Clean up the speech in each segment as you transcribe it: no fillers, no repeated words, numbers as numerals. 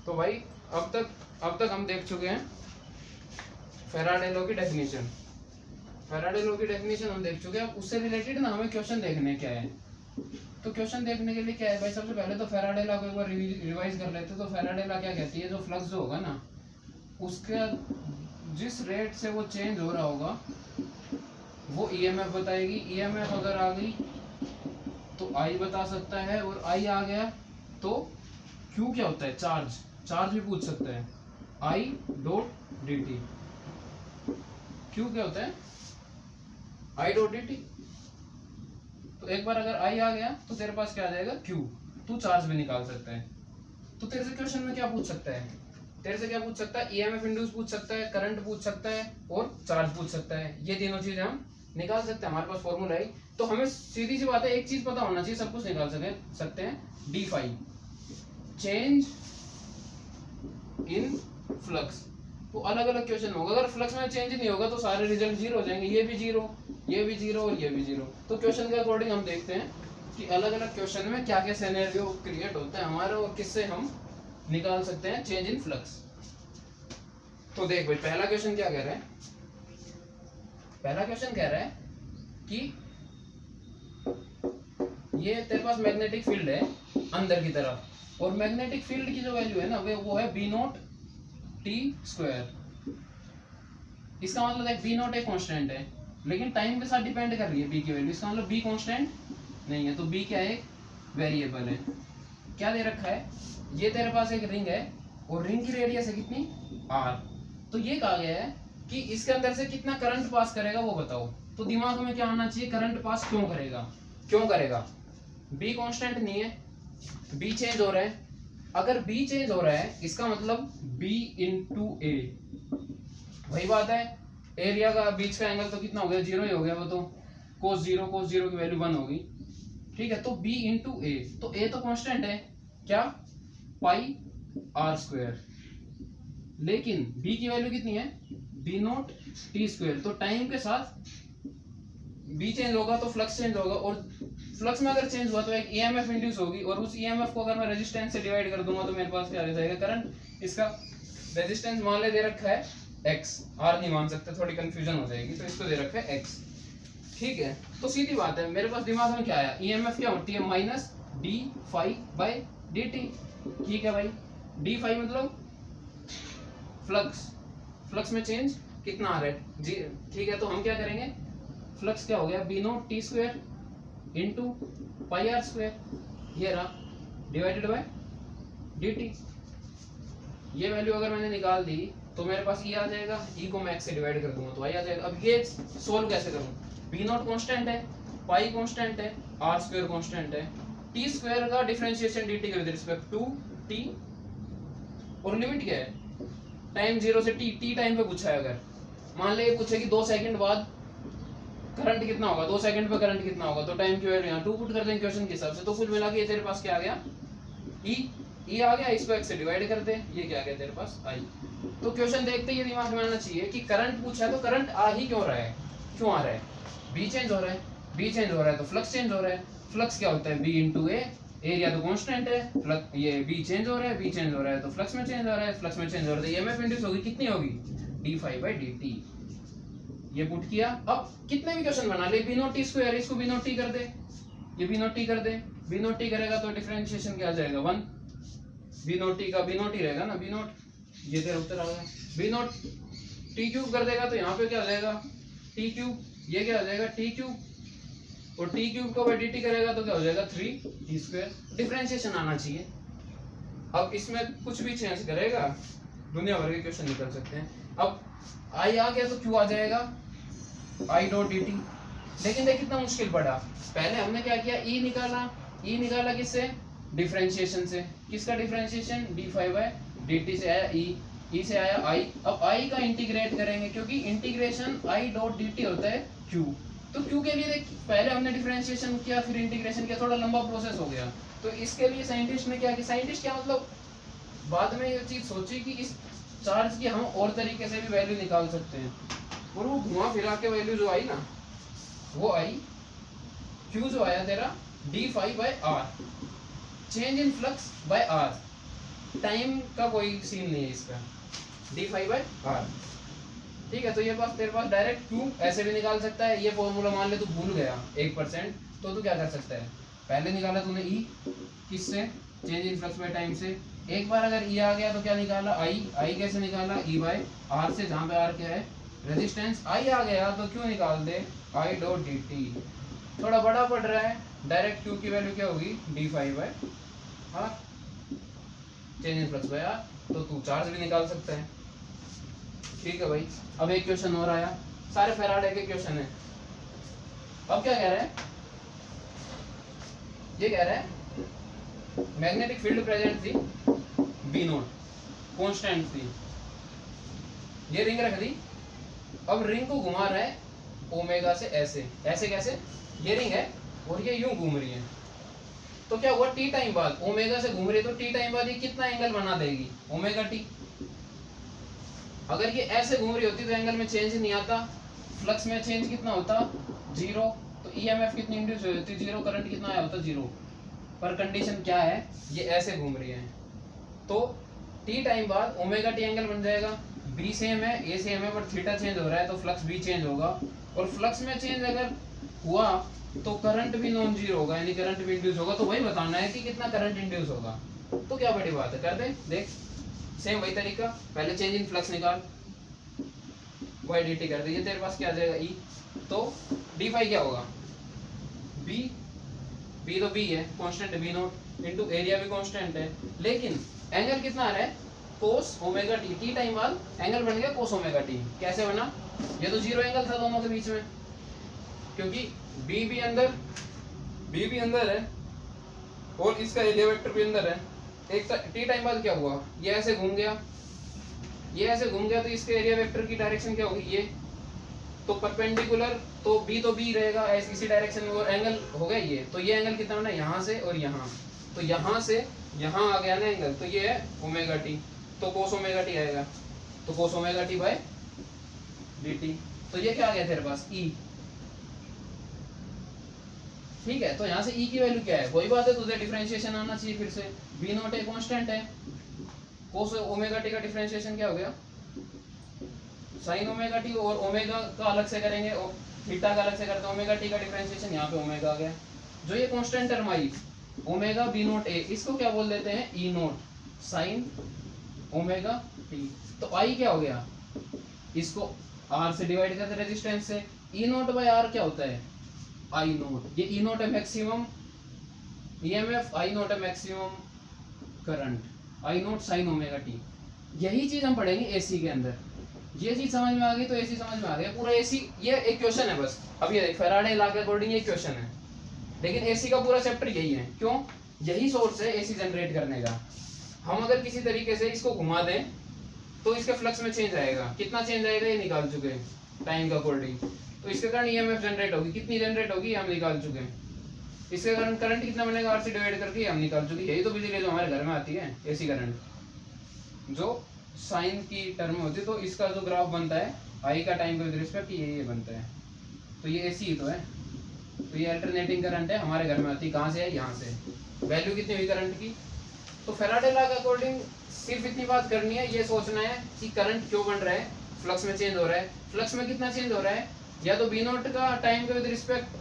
तो भाई अब तक हम देख चुके हैं फैराडे लॉ की डेफिनेशन। फैराडे लॉ की डेफिनेशन हम देख चुके हैं। उससे रिलेटेड ना हमें क्वेश्चन देखने क्या है। तो क्वेश्चन देखने के लिए क्या है भाई, सबसे पहले तो फैराडे लॉ को एक बार रिवाइज कर लेते हैं। तो फैराडे लॉ क्या कहती है, जो फ्लक्स जो होगा ना उसका जिस रेट से वो चेंज हो रहा होगा वो ईएमएफ बताएगी। ईएमएफ अगर आ गई तो आई बता सकता है, और आई आ गया तो क्यू क्या होता है, चार्ज। चार्ज भी पूछ सकता है, I dot D T. Q क्या होता है, आई डॉट डी टी। तो एक बार अगर आई आ गया तो तेरे पास क्या आ जाएगा, क्यू। तू चार्ज भी निकाल सकता है। तो तेरे से क्वेश्चन में क्या पूछ सकता है, तेरे से क्या पूछ सकता है, ईएमएफ इंड्यूस पूछ सकता है, करंट पूछ सकता है, और चार्ज पूछ सकता है। ये तीनों चीजें हम निकाल सकते हैं, हमारे पास फॉर्मूला है। तो हमें सीधी सी बात है, एक चीज पता होना चाहिए, सब कुछ निकाल सकते हैं। D phi change in flux. तो अलग अलग क्वेश्चन होगा, अगर फ्लक्स में चेंज नहीं होगा तो सारे रिजल्ट जीरो हो जाएंगे, ये भी जीरो, ये भी जीरो और ये भी जीरो। तो क्वेश्चन के अकॉर्डिंग हम देखते हैं कि अलग अलग क्वेश्चन में क्या क्या सिनेरियो क्रिएट होता है हमारे, और किससे हम निकाल सकते हैं चेंज इन फ्लक्स। तो देख भाई, पहला क्वेश्चन क्या कह रहा है, पहला क्वेश्चन कह रहा है कि ये तेरे पास मैग्नेटिक फील्ड है अंदर की तरफ, और मैग्नेटिक फील्ड की जो वैल्यू है ना वो है बी नॉट टी स्क्वायर। इसका मतलब है बी नॉट एक कांस्टेंट है, लेकिन टाइम के साथ डिपेंड कर रही है बी की वैल्यू। इसका मतलब बी कांस्टेंट नहीं है, तो बी क्या है, एक वेरिएबल है। क्या दे रखा है, ये तेरे पास एक रिंग है और रिंग की रेडियस है कितनी, आर। तो ये कहा गया है कि इसके अंदर से कितना करंट पास करेगा वो बताओ। तो दिमाग में क्या आना चाहिए, करंट पास क्यों करेगा, क्यों करेगा। बी कांस्टेंट नहीं है, बी चेंज हो रहा है। अगर बी चेंज हो रहा है इसका मतलब बी इंटू ए, वही बात है। एरिया का बीच का एंगल तो कितना हो गया, जीरो ही हो गया। वो तो कोस जीरो की वैल्यू 1 होगी, ठीक है। तो बी इंटू ए, तो ए तो कांस्टेंट है क्या, पाई आर स्क्वायर। लेकिन बी की वैल्यू कितनी है, बी नॉट टी स्क्वायर। तो टाइम के साथ बी चेंज होगा तो फ्लक्स चेंज होगा, और फ्लक्स में अगर चेंज हुआ तो एक ईएमएफ इंड्यूस होगी, और उस ईएमएफ को अगर मैं रेजिस्टेंस से डिवाइड कर दूंगा तो मेरे पास क्या आ जाएगा, करंट। इसका रेजिस्टेंस मान ले दे रखा है एक्स, आर नहीं मान सकते, थोड़ी कंफ्यूजन हो जाएगी, तो इसको दे रखा है एक्स, ठीक है। तो सीधी बात है, मेरे पास दिमाग में क्या आया, ईएमएफ क्या होती है, minus d phi by d t, ठीक है भाई। डी फाई मतलब फ्लक्स, फ्लक्स में चेंज कितना आ रहा है जी, ठीक है। तो हम क्या करेंगे, फ्लक्स क्या हो गया, b naught T square into pi r square, ये रहा, डिवाइडेड बाय डी टी। ये वैल्यू अगर मैंने निकाल दी तो मेरे पास ये आ जाएगा, ई को मैं एक्स से डिवाइड कर दूंगा तो आई आ जाएगा। अब ये सोल्व कैसे करूं, बी नॉट कांस्टेंट है, पाई कांस्टेंट है, आर स्क्वायर कांस्टेंट है, टी स्क्वायर का डिफरेंशिएशन डी टी के विद रिस्पेक्ट टू टी, और लिमिट क्या है, टाइम 0 से टी, टी टाइम पे पूछा है। अगर मान ले ये पूछे कि 2 सेकंड बाद करंट कितना होगा, 2 सेकंड पे करंट कितना होगा, तो टाइम की वैल्यू यहाँ 2 पुट कर देंगे क्वेश्चन के हिसाब से। तो कुल मिला के तेरे पास क्या आ गया, ई आ गया, इसको एक्स से डिवाइड कर दे, ये क्या आ गया तेरे पास, आई। तो क्वेश्चन देखते ही दिमाग में आना चाहिए कि करंट पूछा है तो करंट आ ही क्यों रहा है, क्यों आ रहा है, बी चेंज हो रहा है, बी चेंज हो रहा है तो फ्लक्स चेंज हो रहा है। फ्लक्स क्या होता है, बी इंटू ए, एरिया तो कांस्टेंट है, फ्लक्स ये बी चेंज हो रहा है, बी चेंज हो रहा है तो फ्लक्स में चेंज हो रहा है, फ्लक्स में चेंज हो रहा है, ईएमएफ इंड्यूस होगी, कितनी होगी, d phi by d t. ये पुट किया। अब कितने भी क्वेश्चन बना ले, बी नॉट टी स्क्वायर, इसको बी नॉट टी कर दे, ये बी नॉट टी कर दे, बी नॉट टी करेगा तो डिफरेंशिएशन क्या आ जाएगा, 1। बी नॉट टी का बी नॉट ही रहेगा ना, बी नॉट, ये तेरा उत्तर आ गया। बी नॉट टी क्यूब कर देगा तो यहाँ पे क्या आ जाएगा, टी क्यूब, ये क्या आ जाएगा, टी क्यूब, और टी क्यूब को बाई डी टी करेगा तो क्या हो जाएगा, 3 टी स्क्वायर। डिफरेंशिएशन आना चाहिए। अब इसमें कुछ भी चेंज करेगा, दुनिया भर के क्वेश्चन निकल सकते हैं। अब आई आ गया तो क्यू आ जाएगा, आई डॉट डी टी। लेकिन देख कितना मुश्किल पड़ा, पहले हमने क्या किया, ई निकाला, ई निकाला किससे, डिफरेंशिएशन से। किसका differentiation, d phi by d t से आया ई, ई से आया आई। अब आई का इंटीग्रेट करेंगे, क्योंकि integration I dot D T होता है क्यू। तो क्यू के लिए देख, पहले हमने डिफरेंशिएशन किया फिर इंटीग्रेशन किया, थोड़ा लंबा प्रोसेस हो गया। तो इसके लिए साइंटिस्ट ने क्या किया, साइंटिस्ट क्या मतलब बाद में ये चीज सोची कि इस चार्ज की हम और तरीके से भी वैल्यू निकाल सकते हैं, और वो घुमा फिरा के वैल्यू जो आई ना, वो आई क्यू जो आया तेरा d phi by r, change in flux by r. Time का कोई सीन नहीं है इसका, d5/r। ठीक है, तो ये पास तेरे पास डायरेक्ट क्यू ऐसे भी निकाल सकता है। ये फॉर्मूला मान ले तू भूल गया 1%, तो तू क्या कर सकता है, पहले निकाला तूने ई, किससे, change in flux by time से। एक बार अगर ई आ गया तो क्या निकाला, आई कैसे निकाला, E/r से, जहाँ पे आर क्या है, रेजिस्टेंस। आई आ गया तो क्यू निकाल दे, I.dt। थोड़ा बड़ा पड़ रहा है, डायरेक्ट क्यू की वैल्यू क्या होगी, d5/r, change in flux by r. तो तू चार्ज भी निकाल सकता है। ठीक है भाई, अब एक क्वेश्चन और आया, सारे फैराडे के क्वेश्चन है। अब क्या कह रहा है, ये कह रहा है मैग्नेटिक फील्ड प्रेजेंट थी B0, कांस्टेंट थी, ये रिंग रख दी। अब रिंग को घुमा रहा है ओमेगा से ऐसे, ऐसे कैसे, ये रिंग है और ये यूं घूम रही है, तो क्या हुआ, टी टाइम बाद ओमेगा से घूम रही है, तो टी टाइम बाद ये कितना एंगल बना देगी, ओमेगा टी। अगर ये ऐसे घूम रही होती तो एंगल में चेंज नहीं आता, फ्लक्स में चेंज कितना होता, 0। तो ईएमएफ कितनी इंड्यूस हुई होती, 0। करंट कितना आया होता, 0। पर कंडीशन क्या है, ये ऐसे घूम रही है, तो टी टाइम बाद ओमेगा टी एंगल बन जाएगा। बी सेम है, ए सेम है, पर थीटा चेंज हो रहा है तो फ्लक्स भी चेंज होगा, और फ्लक्स में चेंज अगर हुआ तो करंट भी नॉन जीरो होगा, यानी करंट भी इंड्यूस होगा। तो वही बताना है कि कितना करंट इंड्यूस होगा। तो क्या बड़ी बात है, कर दे, देख सेम वही तरीका, पहले चेंज इन फ्लक्स निकाल, वाई डी टी कर दे, ये तेरे पास क्या आ जाएगा, ई। तो डी फाई क्या होगा, बी, बी तो बी है, कांस्टेंट है B0, इनटू एरिया भी कांस्टेंट है, लेकिन एंगल कितना आ रहा है, कोस ओमेगा टी। टी टाइम बाद एंगल बन गया कोस ओमेगा टी। कैसे बना, ये तो जीरो एंगल था दोनों के बीच में, क्योंकि बी भी अंदर है और इसका एरिया वेक्टर भी अंदर है। एक टी टाइम बाद क्या हुआ, ये ऐसे घूम गया, ये ऐसे घूम गया, तो इसके एरिया वेक्टर की डायरेक्शन क्या होगी, ये तो परपेंडिकुलर, तो बी रहेगा इसी डायरेक्शन में, और एंगल हो गया ये। तो ये एंगल कितना बना, यहाँ से और यहाँ, तो यहाँ से यहाँ आ गया ना एंगल, तो ये है ओमेगा टी, तो कोस ओमेगा टी आएगा, तो cos omega t by dt। तो ये क्या आ गया तेरे पास, ई। ठीक है, तो यहाँ से ई की वैल्यू क्या है, वही बात है, तुझे डिफरेंशिएशन आना चाहिए फिर से। B0 एक कांस्टेंट है, कोस ओमेगा टी का डिफरेंशिएशन क्या हो गया, साइन ओमेगा टी, और ओमेगा का अलग से करेंगे और थीटा का अलग से करते हैं, ओमेगा टी का डिफरेंशिएशन यहाँ पे ओमेगा आ गया। जो ये constant term I omega B0 a, इसको क्या बोल देते हैं, E0 साइन ओमेगा टी। तो आई क्या हो गया, इसको r से डिवाइड करते रेजिस्टेंस से, E0 बाय r क्या होता है, I0। ये E0 है मैक्सिमम EMF, I0 है maximum current, I0 sine omega T. यही चीज हम पढ़ेंगे एसी के अंदर। ये चीज समझ में आ गई तो एसी समझ में आ गया पूरा। एसी ये एक क्वेश्चन है बस, अब ये फैराडे लॉ के अकॉर्डिंग ये क्वेश्चन है, लेकिन एसी का पूरा चैप्टर यही है। क्यों, यही सोर्स है एसी जनरेट करने का। हम अगर किसी तरीके से इसको घुमा दें तो इसके फ्लक्स में चेंज आएगा, कितना चेंज आएगा ये निकाल चुके हैं टाइम के अकॉर्डिंग। तो इसके कारण ईएमएफ जनरेट होगी, कितनी जनरेट होगी हम निकाल चुके हैं। इसके कारण करंट कितना बनेगा आर से डिवाइड करके हम निकाल चुके। यही तो बिजली जो हमारे घर में आती है, एसी करंट, जो साइन की टर्म होती है। तो इसका जो ग्राफ बनता है आई का टाइम के रिस्पेक्ट ये बनता है, तो ये एसी ही तो है। तो ये अल्टरनेटिंग करंट है, हमारे घर में आती है, कहाँ से है, यहाँ से। वैल्यू कितनी हुई करंट की, तो फैराडे लॉ के अकॉर्डिंग सिर्फ इतनी बात करनी है, ये सोचना है कि करंट क्यों बन रहा है, फ्लक्स में चेंज हो रहा है। फ्लक्स में कितना चेंज हो रहा है, या तो B0 का टाइम के विद रिस्पेक्ट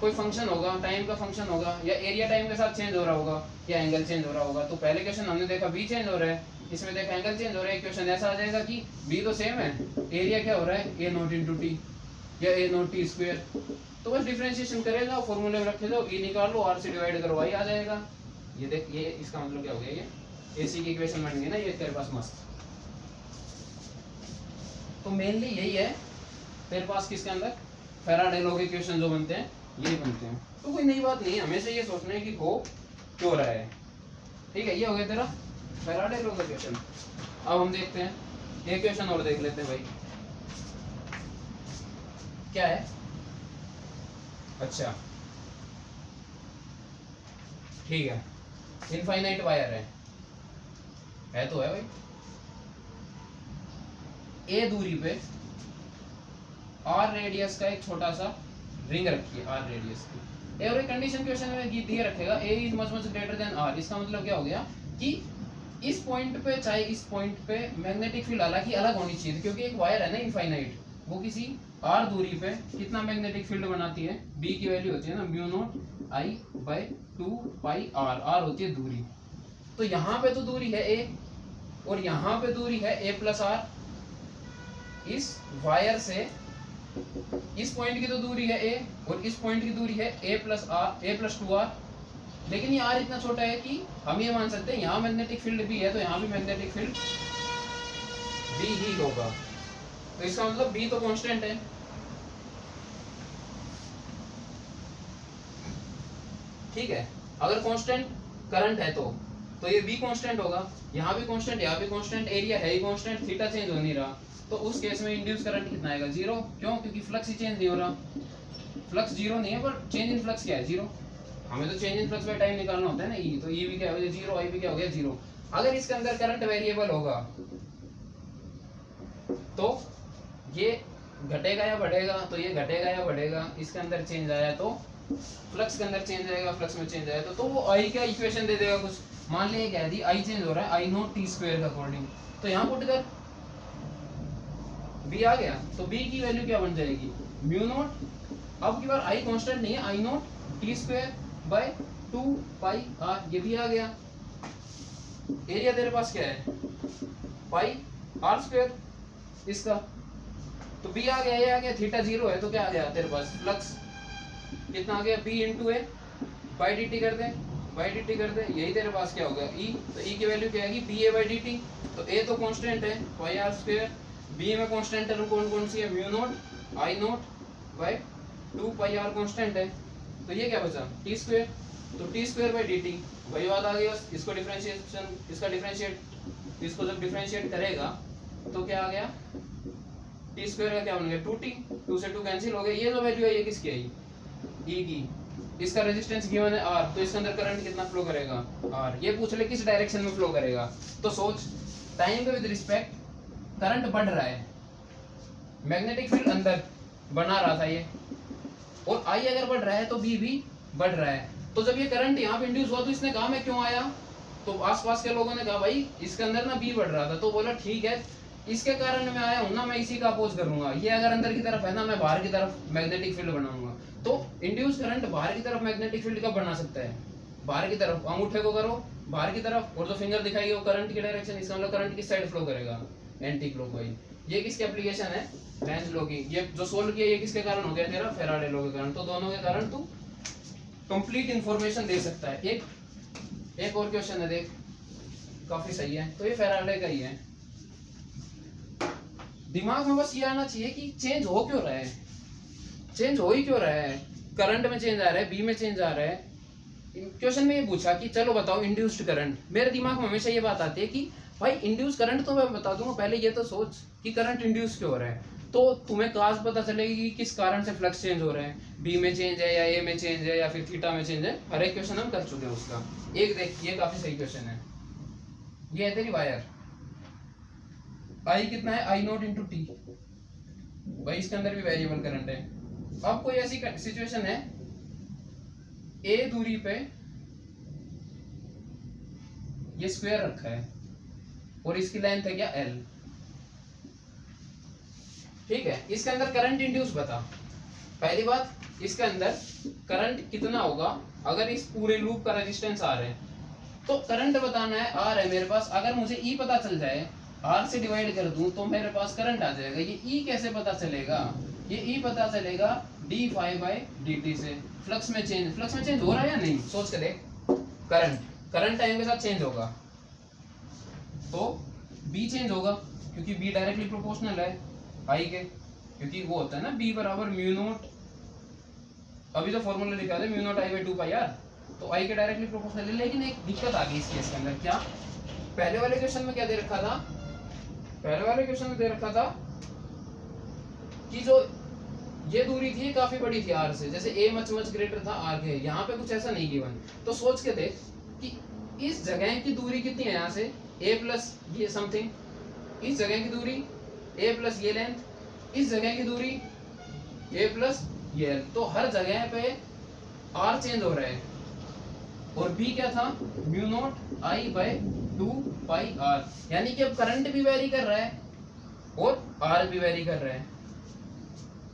कोई फंक्शन होगा, टाइम का फंक्शन होगा, या एरिया टाइम के साथ चेंज हो रहा होगा, या एंगल चेंज हो रहा होगा। तो पहले क्वेश्चन हमने देखा B चेंज हो रहा है, इसमें देखा एंगल चेंज हो रहा है। क्वेश्चन ऐसा आ जाएगा कि B तो सेम है, एरिया क्या हो रहा है, A0 × T या A0 T स्क्वायर। तो बस डिफरेंशिएशन करेगा, फॉर्मूले में रखे दो, E निकाल लो, R से डिवाइड करो, Y आ जाएगा। ये देख, ये इसका मतलब क्या हो गया, ये एसी की इक्वेशन बन गई ना, ये तेरे पास मस्त। तो मेनली यही है तेरे पास किसके अंदर, फैराडे लॉ के क्वेश्चन जो बनते हैं यही बनते हैं। तो कोई नई बात नहीं है, हमेशा ये सोचना है कि हो क्यों रहा है। ठीक है, ये हो गया तेरा फैराडे लॉ का क्वेश्चन। अब हम देखते हैं एक क्वेश्चन और देख लेते हैं भाई, क्या है। अच्छा ठीक है, इनफाइनाइट वायर है तो है भाई। ए दूरी पे आर रेडियस का एक छोटा सा रिंग रखी है, आर रेडियस की। और एक कंडीशन क्वेश्चन में दिए रखेगा, A is much much greater than R. इसका मतलब क्या हो गया कि इस पॉइंट पे चाहे इस पॉइंट पे मैग्नेटिक फील्ड हालांकि अलग होनी चाहिए क्योंकि एक वायर है ना इनफाइनाइट, वो किसी r दूरी पे कितना मैग्नेटिक फील्ड बनाती है, b की वैल्यू होती है ना mu naught I by 2 pi r, r होती है दूरी। तो यहाँ पे तो दूरी है a और यहाँ पे दूरी है a प्लस r। इस वायर से इस पॉइंट की तो दूरी है a और इस पॉइंट की दूरी है a प्लस 2r। लेकिन ये r इतना छोटा है कि हम ये मान सकते हैं यहाँ मैग्नेटिक फील्ड भी है तो यहाँ भी मैग्नेटिक फील्ड b ही होगा। तो इसका मतलब b तो कांस्टेंट है। ठीक है, अगर कांस्टेंट करंट है तो ये b कांस्टेंट होगा, यहाँ भी कांस्टेंट, यहाँ भी कांस्टेंट, एरिया है ही कांस्टेंट, थीटा चेंज हो नहीं रहा। तो उस केस में इंड्यूस करंट कितना आएगा, जीरो। क्यों? क्योंकि फ्लक्स ही चेंज नहीं हो रहा। फ्लक्स जीरो नहीं है पर चेंज इन फ्लक्स क्या है, जीरो। हमें तो change in flux by time निकालना होता है ना, ई, तो ई भी क्या हो गया जीरो, आई भी क्या हो गया जीरो। अगर इसके अंदर करंट वेरिएबल होगा तो ये घटेगा या बढ़ेगा, तो ये घटेगा या बढ़ेगा। इसके अंदर चेंज आया तो फ्लक्स के अंदर चेंज आएगा, फ्लक्स में चेंज आया तो वो आई का इक्वेशन दे देगा कुछ। मान लिया कह दी आई चेंज हो रहा है आई नॉट टी स्क्वायर का अकॉर्डिंग, तो यहाँ पुट कर b आ गया, तो b की वैल्यू क्या बन जाएगी, म्यू नॉट, अब की बार i कांस्टेंट नहीं है, I not T square by 2 pi r, ये भी आ गया। एरिया तेरे पास क्या है, पाई r स्क्वायर इसका, तो b आ गया, ये आ गया, थीटा जीरो है तो क्या आ गया तेरे पास, फ्लक्स कितना आ गया, b into A by d T कर दे, बाई डी टी कर दे, यही तेरे पास क्या होगा e, तो e की वैल्यू क्या आएगी, b a by d t. तो a तो कांस्टेंट है पाई r स्क्वायर, b में कांस्टेंट टर्म कौन कौन सी है, mu naught I naught by 2 pi r constant है, तो ये क्या बचा t स्क्वायर, तो t स्क्वायर बाय dt वही बात आ गई। इसको डिफरेंशिएशन, इसका डिफरेंशिएट, इसको जब डिफरेंशिएट करेगा तो क्या आ गया, t स्क्वायर का क्या बन गया 2t, 2 से 2 कैंसिल हो गया। ये जो वैल्यू है ये किसकी आई, e की, इसका रेजिस्टेंस गिवन है r, तो इसके अंदर करंट कितना फ्लो करेगा r। ये पूछ ले किस डायरेक्शन में फ्लो करेगा, तो सोच टाइम के विद रिस्पेक्ट करंट बढ़ रहा है, मैग्नेटिक फील्ड अंदर बना रहा था ये, और I अगर बढ़ रहा है तो B भी बढ़ रहा है। तो जब ये करंट यहाँ पे इंड्यूस हुआ तो इसने कहा मैं क्यों आया, तो आसपास के लोगों ने कहा भाई इसके अंदर ना B बढ़ रहा था, तो बोला ठीक है इसके कारण मैं आया हूँ ना, मैं इसी का अपोज करूंगा। ये अगर अंदर की तरफ है ना, मैं बाहर की तरफ मैग्नेटिक फील्ड बनाऊंगा। तो इंड्यूस करंट बाहर की तरफ मैग्नेटिक फील्ड कब बना सकता है, बाहर की तरफ, अंगूठे को करो बाहर की तरफ और जो फिंगर दिखाई वो करंट की डायरेक्शन, इसका मतलब करंट किस साइड फ्लो करेगा, एंटी क्लॉकवाइज। ये किसकी एप्लीकेशन है, लेंज लॉ की। ये जो सोल्व किया ये किसके कारण हो गया तेरा, फैराडे लॉ के कारण। तो दोनों के कारण तू कंप्लीट इंफॉर्मेशन दे सकता है। एक और क्वेश्चन है देख, काफी सही है, तो ये फैराडे का ही है। दिमाग में बस ये आना चाहिए कि चेंज हो क्यों रहा है, चेंज हो ही क्यों रहा है, करंट में चेंज आ रहा है, बी में चेंज आ रहा है। क्वेश्चन में ये पूछा कि चलो बताओ इंड्यूस्ड करंट, मेरे दिमाग में हमेशा ये बात आती है कि भाई इंड्यूस करंट तो मैं बता दूंगा, पहले ये तो सोच कि करंट इंड्यूस क्यों हो रहा है, तो तुम्हें काज पता चलेगी कि किस कारण से फ्लक्स चेंज हो रहा है, बी में चेंज है या ए में चेंज है या फिर थीटा में चेंज है। हर एक क्वेश्चन हम कर चुके हैं उसका। एक देख, ये काफी सही क्वेश्चन है। ये है तेरी वायर, आई कितना है, आई नॉट इंटू टी, भाई इसके अंदर भी वेरिएबल करंट है। अब कोई ऐसी सिचुएशन है, ए दूरी पे ये स्क्वायर रखा है और इसकी लेंथ है क्या, एल, ठीक है। इसके अंदर करंट इंड्यूस बता। पहली बात, इसके अंदर करंट कितना होगा अगर इस पूरे लूप का रेजिस्टेंस आर है, तो करंट बताना है, आर है मेरे पास। अगर मुझे ई पता चल जाए, आर से डिवाइड कर दूं तो मेरे पास करंट आ जाएगा। ये ई कैसे पता चलेगा, ये ई पता चलेगा d phi by d t से। फ्लक्स में चेंज हो रहा है या नहीं, सोच के देख। करंट टाइम के साथ चेंज होगा तो बी चेंज होगा, क्योंकि बी डायरेक्टली प्रोपोर्शनल है आई के, क्योंकि वो होता है ना बी बराबर म्यू नॉट, अभी तो फॉर्मूला लिखा है mu naught I by 2 pi r, तो आई के डायरेक्टली प्रोपोर्शनल है। लेकिन एक दिक्कत आ गई इस केस के अंदर, क्या, पहले वाले क्वेश्चन में क्या दे रखा था, पहले वाले क्वेश्चन में दे रखा था कि जो ये दूरी थी काफी बड़ी थी आर से, जैसे ए मच ग्रेटर था आर के, यहाँ पे कुछ ऐसा नहीं गिवन। तो सोच के देख कि इस जगह की दूरी कितनी है, यहाँ से ए प्लस ये समथिंग, इस जगह की दूरी ए प्लस ये लेंथ, इस जगह की दूरी ए प्लस ये एल, तो हर जगह पे आर चेंज हो रहा है। और बी क्या था, mu naught I by 2 pi r, यानी कि अब करंट भी वेरी कर रहा है और आर भी वेरी कर रहा है।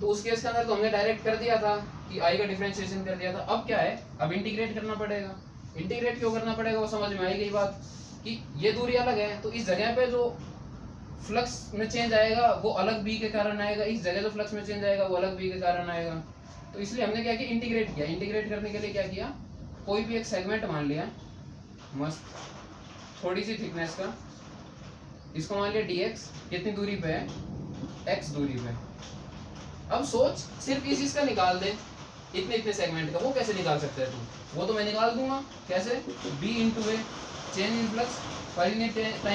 तो उस केस के अंदर तो हमने डायरेक्ट कर दिया था कि आई का डिफरेंशिएशन कर दिया था। अब क्या है, अब इंटीग्रेट करना पड़ेगा। इंटीग्रेट क्यों करना पड़ेगा, वो समझ में आई गई बात कि ये दूरी अलग है, तो इस जगह पे जो फ्लक्स में चेंज आएगा वो अलग बी के कारण आएगा, इस जगह जो फ्लक्स में चेंज आएगा वो अलग बी के कारण आएगा। तो इसलिए हमने क्या किया, इंटीग्रेट किया। इंटीग्रेट करने के लिए क्या किया, कोई भी एक सेगमेंट मान लिया मस्त थोड़ी सी थिकनेस का, इसको मान लिया dx, कितनी दूरी पे है, x दूरी पे। अब सोच सिर्फ इस इसका निकाल दे, इतने इतने सेगमेंट का, वो कैसे निकाल सकते हैं तू, वो तो मैं निकाल दूंगा। कैसे, b into A change in flux per unit time